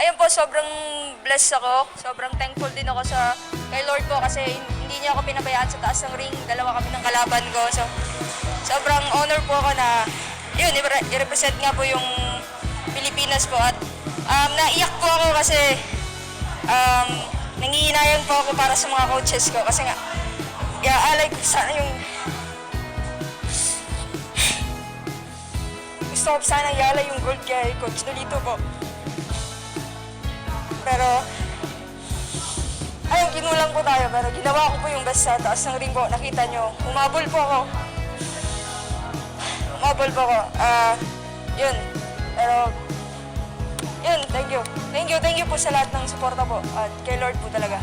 Ayun po, sobrang blessed ako. Sobrang thankful din ako sa kay Lord po kasi hindi niya ako pinabayaan sa taas ng ring. Dalawa kami ng kalaban ko. So, sobrang honor po ako na yun, i-represent nga po yung Pilipinas po. At naiyak po ako kasi nangihinayang po ako para sa mga coaches ko. Kasi nga, iaalay ko sana yung gusto ko sana ialay yung gold kay Coach Nolito po. Pero, ayun, kinulang po tayo. Pero ginawa ko po yung best sa taas ng ring po. Nakita nyo, umabol po ako. Umabol po ako. Yun. Pero, yun, thank you. Thank you po sa lahat ng suporta po. At kay Lord po talaga.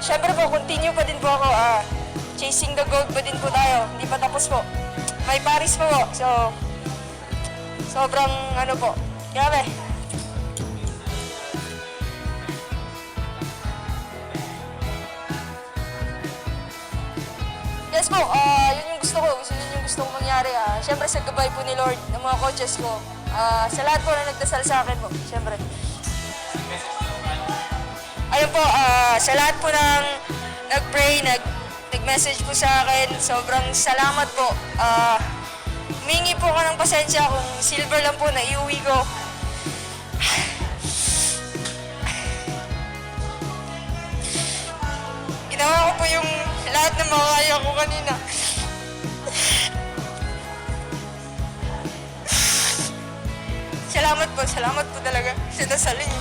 Siyempre po, continue pa din po ako. Chasing the gold pa din po tayo. Hindi pa tapos po. May Paris po po. So, sobrang ano po. Grabe. Yes po, yun yung gusto ko. Yun yung gusto kong mangyari. Siyempre sa gabay po ni Lord, ng mga coaches ko. Sa lahat po na nagdasal sa akin po, siyempre. Ayun po, sa lahat po ng nag-pray, nag-message po sa akin, sobrang salamat po. Humingi po ako ng pasensya kung silver lang po na iuwi ko. Ginawa ko po yung lahat ng makakaya ko kanina. Salamat po talaga sa dasal niyo.